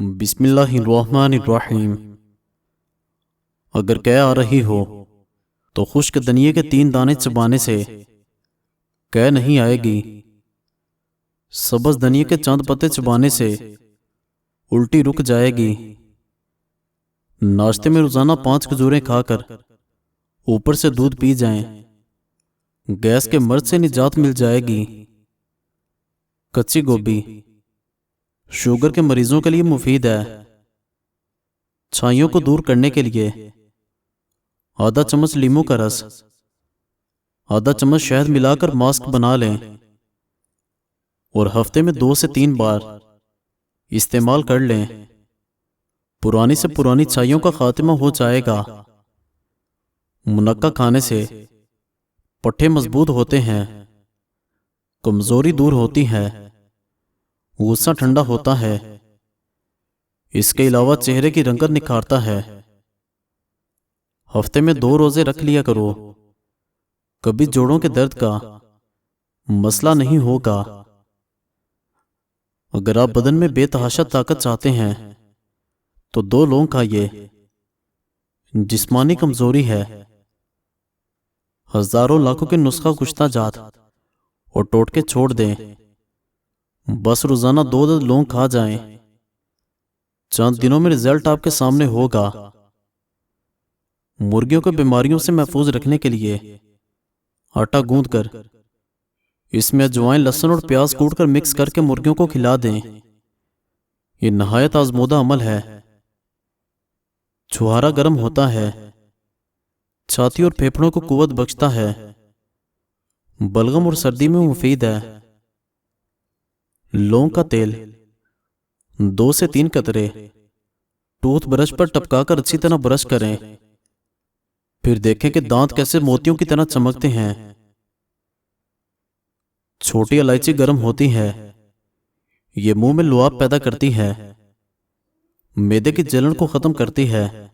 बिस्मिल्लाहिर्रहमानिर्रहीम। अगर कह आ रही हो तो खुश्क दनिये के 3 दाने चबाने से कह नहीं आएगी। सब्ज़ दनिये के चंद पत्ते चबाने से उल्टी रुक जाएगी। नाश्ते में रोज़ाना 5 खजूरें खाकर ऊपर से दूध पी जाएं, गैस के मर्ज से निजात मिल जाएगी। कच्ची गोभी शुगर के मरीजों के लिए मुफीद है। छाइयों को दूर करने के लिए आधा चम्मच लीमू का रस, आधा चम्मच शहद मिलाकर मास्क बना लें और हफ्ते में 2 से 3 बार इस्तेमाल कर लें। पुरानी से पुरानी छाइयों का खात्मा हो जाएगा। मुनक्का खाने से पट्टे मजबूत होते हैं, कमजोरी दूर होती है, गुस्सा ठंडा होता है। इसके अलावा चेहरे की रंगत निखारता है। हफ्ते में 2 रोजे रख लिया करो। कभी जोड़ों के दर्द का मसला नहीं होगा। अगर आप बदन में बेतहाशा ताकत चाहते हैं तो 2 लौंग खाइए। जिस्मानी कमजोरी है, हजारों लाखों के नुस्खा कुश्ता जात और टोटके छोड़ दें। बस रोजाना 2 लौंग खा जाएं। चंद दिनों में रिजल्ट आपके सामने होगा। मुर्गियों को बीमारियों से महफूज रखने के लिए आटा गूंद कर इसमें अजवाइन, लहसुन और प्याज कूटकर मिक्स करके मुर्गियों को खिला दें। यह नहायत आजमूदा अमल है। छुहारा गर्म होता है, छाती और फेफड़ों को कुव्वत बख्शता है, बलगम और सर्दी में मुफीद है। लौंग का तेल 2 से 3 कतरे टूथब्रश पर टपकाकर अच्छी तरह ब्रश करें। फिर देखें कि दांत कैसे मोतियों की तरह चमकते हैं। छोटी इलायची गर्म होती है, ये मुंह में लुआब पैदा करती है, मैदे की जलन को खत्म करती है।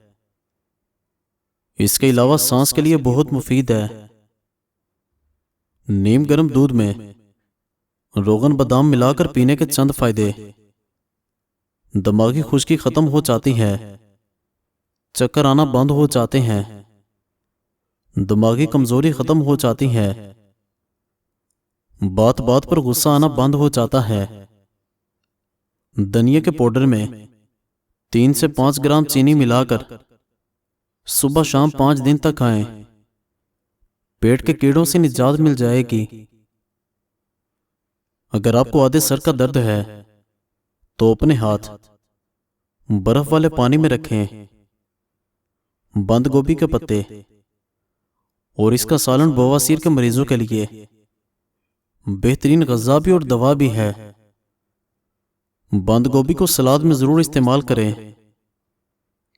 इसके अलावा सांस के लिए बहुत मुफीद है। नीम गर्म दूध में रोगन बादाम मिलाकर पीने के चंद फायदे। दिमागी खुश्की खत्म हो जाती है, चक्कर आना बंद हो जाते हैं, दिमागी कमजोरी खत्म हो जाती है, बात बात पर गुस्सा आना बंद हो जाता है। धनिया के पाउडर में 3 से 5 ग्राम चीनी मिलाकर सुबह शाम 5 दिन तक खाएं। पेट के कीड़ों से निजात मिल जाएगी। अगर आपको आधे सर का दर्द है तो अपने हाथ बर्फ वाले पानी में रखें। बंद गोभी के पत्ते और इसका सालन बवासीर के मरीजों के लिए बेहतरीन ग़िज़ा भी और दवा भी है। बंद गोभी को सलाद में जरूर इस्तेमाल करें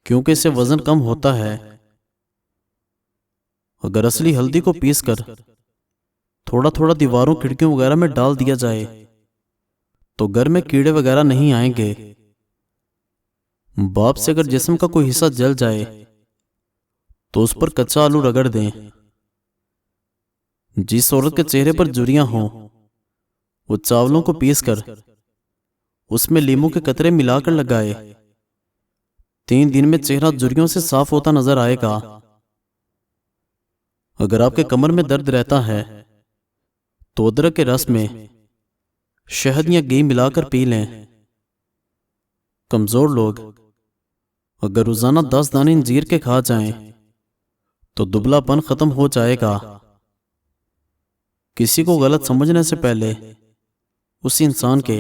क्योंकि इससे वजन कम होता है। अगर असली हल्दी को पीसकर थोड़ा थोड़ा दीवारों, खिड़कियों वगैरह में डाल दिया जाए तो घर में कीड़े वगैरह नहीं आएंगे। बाप से अगर जिस्म का कोई हिस्सा जल जाए तो उस पर कच्चा आलू रगड़ दें। जिस औरत के चेहरे पर झुर्रियां हों वो चावलों को पीसकर उसमें लीमू के कतरे मिलाकर लगाए। 3 दिन में चेहरा झुर्रियों से साफ होता नजर आएगा। अगर आपके कमर में दर्द रहता है तो अदरक के रस में शहद या घी मिलाकर पी लें। कमजोर लोग अगर रोजाना 10 दाने अंजीर के खा जाएं तो दुबलापन खत्म हो जाएगा। किसी को गलत समझने से पहले उस इंसान के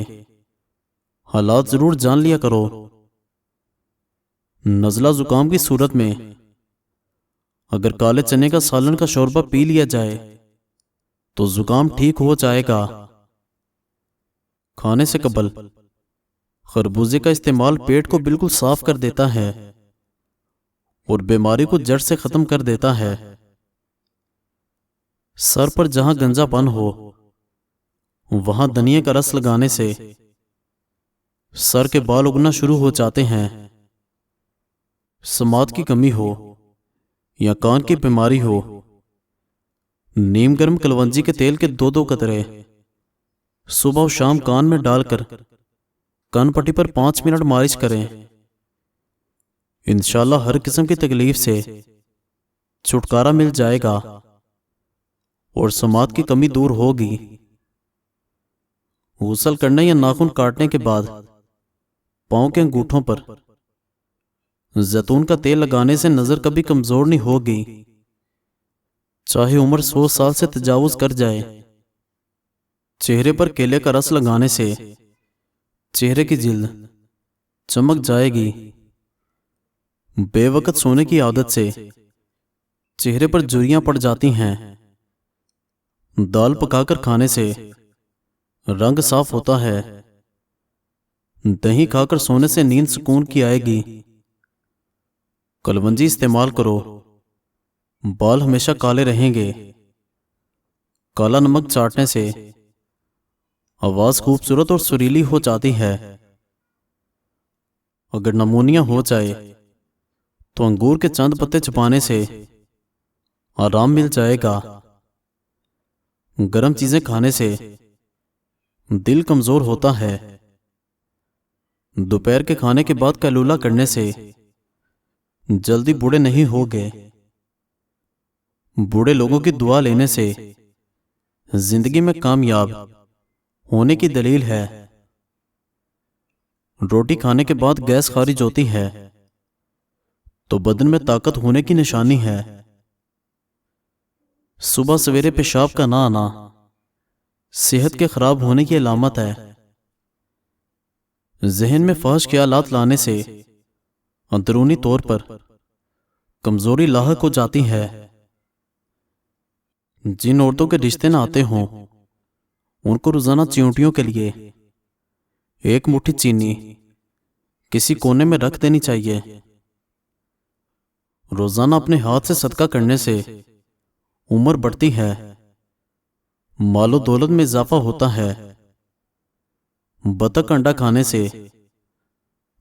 हालात जरूर जान लिया करो। नज़ला जुकाम की सूरत में अगर काले चने का सालन का शोरबा पी लिया जाए तो जुकाम ठीक हो जाएगा। खाने से कबल खरबूजे का इस्तेमाल पेट को बिल्कुल साफ कर देता है और बीमारी को जड़ से खत्म कर देता है। सर पर जहां गंजापन हो वहां धनिया का रस लगाने से सर के बाल उगना शुरू हो जाते हैं। समात की कमी हो या कान की बीमारी हो, नीम गर्म कलवंजी के तेल के 2-2 कतरे सुबह और शाम कान में डालकर कान पट्टी पर 5 मिनट मालिश करें। इंशाल्लाह हर किस्म की तकलीफ से छुटकारा मिल जाएगा और समात की कमी दूर होगी। गुस्ल करने या नाखून काटने के बाद पांव के अंगूठों पर जैतून का तेल लगाने से नजर कभी कमजोर नहीं होगी, चाहे उम्र 100 साल से तजावुज कर जाए। चेहरे पर केले का रस लगाने से चेहरे की जिल्द चमक जाएगी। बेवकत सोने की आदत से चेहरे पर झुर्रियां पड़ जाती हैं। दाल पकाकर खाने से रंग साफ होता है। दही खाकर सोने से नींद सुकून की आएगी। कलवंजी इस्तेमाल करो, बाल हमेशा काले रहेंगे। काला नमक चाटने से आवाज खूबसूरत और सुरीली हो जाती है। अगर नमूनिया हो जाए तो अंगूर के चंद पत्ते छुपाने से आराम मिल जाएगा। गर्म चीजें खाने से दिल कमजोर होता है। दोपहर के खाने के बाद कैलूला करने से जल्दी बूढ़े नहीं होगे। बूढ़े लोगों की दुआ लेने से जिंदगी में कामयाब होने की दलील है। रोटी खाने के बाद गैस खारिज होती है तो बदन में ताकत होने की निशानी है। सुबह सवेरे पेशाब का ना आना सेहत के खराब होने की अलामत है। जहन में फाश ख्यालात लाने से अंदरूनी तौर पर कमजोरी लाहक हो जाती है। जिन औरतों के रिश्ते ना आते हों उनको रोजाना चींटियों के लिए एक मुट्ठी चीनी किसी कोने में रख देनी चाहिए। रोजाना अपने हाथ से सदका करने से उम्र बढ़ती है, मालो दौलत में इजाफा होता है। बतख अंडा खाने से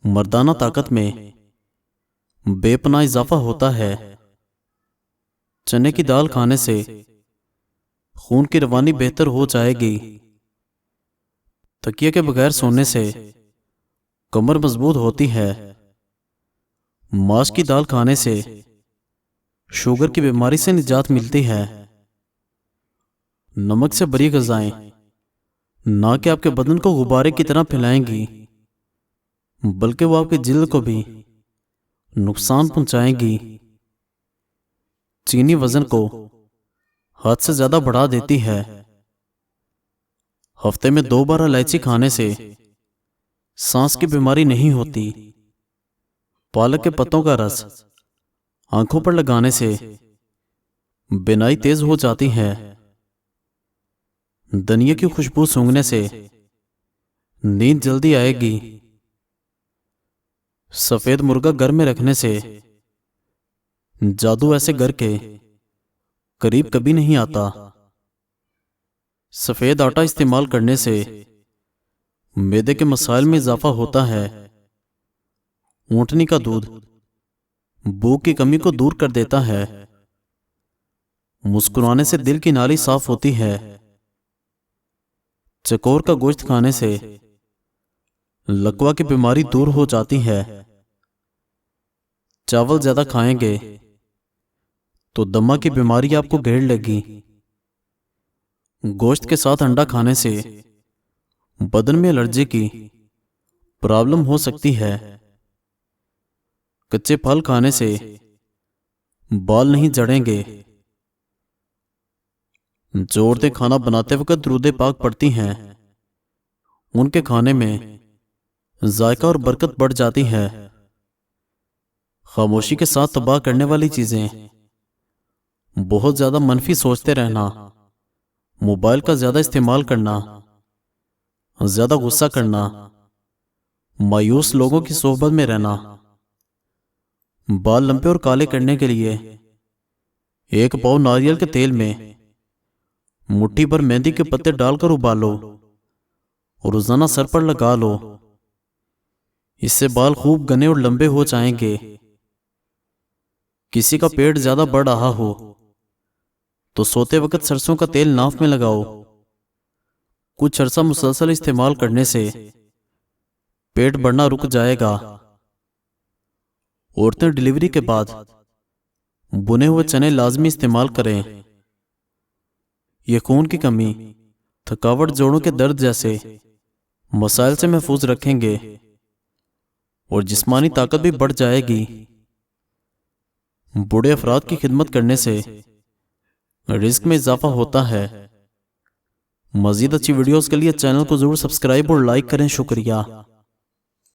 मर्दाना ताकत में बेपनाह इजाफा होता है। चने की दाल खाने से खून की रवानी बेहतर हो जाएगी। तकिए के बगैर सोने से कमर मजबूत होती है। मांस की दाल खाने से शुगर की बीमारी से निजात मिलती है। नमक से भरी ग़िज़ाएं ना कि आपके बदन को गुब्बारे की तरह फैलाएंगी, बल्कि वो आपके जिल्द को भी नुकसान पहुंचाएंगी। चीनी वजन को हद से ज्यादा बढ़ा देती है। हफ्ते में 2 बार इलायची खाने से सांस की बीमारी नहीं होती। पालक के पत्तों का रस आंखों पर लगाने से बिनाई तेज हो जाती है। धनिया की खुशबू सूंघने से नींद जल्दी आएगी। सफेद मुर्गा घर में रखने से जादू ऐसे घर के करीब कभी नहीं आता। सफेद आटा इस्तेमाल करने से मैदे के मसाइल में इजाफा होता है। ऊंटनी का दूध भूख की कमी को दूर कर देता है। मुस्कुराने से दिल की नाली साफ होती है। चकोर का गोश्त खाने से लकवा की बीमारी दूर हो जाती है। चावल ज्यादा खाएंगे तो दमा की बीमारी आपको घेर लेगी। गोश्त के साथ अंडा खाने से बदन में एलर्जी की प्रॉब्लम हो सकती है। कच्चे फल खाने से बाल नहीं झड़ेंगे। जो औरतें खाना बनाते वक्त दुरूद पाक पढ़ती हैं उनके खाने में जायका और बरकत बढ़ जाती है। खामोशी के साथ तबाह करने वाली चीजें बहुत ज्यादा मनफी सोचते रहना, मोबाइल का ज्यादा इस्तेमाल करना, ज्यादा गुस्सा करना, मायूस लोगों की सोहबत में रहना। बाल लंबे और काले करने के लिए 1 पाव नारियल के तेल में मुट्ठी भर मेहंदी के पत्ते डालकर उबालो और रोजाना सर पर लगा लो। इससे बाल खूब घने और लंबे हो जाएंगे। किसी का पेट ज्यादा बढ़ रहा हो तो सोते वक्त सरसों का तेल नाफ में लगाओ। कुछ अरसा मुसलसल इस्तेमाल करने से पेट बढ़ना रुक जाएगा। औरतें डिलीवरी के बाद बुने हुए चने लाजमी इस्तेमाल करें। ये खून की कमी, थकावट, जोड़ों के दर्द जैसे मसाइल से महफूज रखेंगे और जिस्मानी ताकत भी बढ़ जाएगी। बूढ़े अफराद की खिदमत करने से रिस्क में इजाफा होता है। मजीद अच्छी वीडियोस के लिए चैनल को जरूर सब्सक्राइब और लाइक करें। शुक्रिया।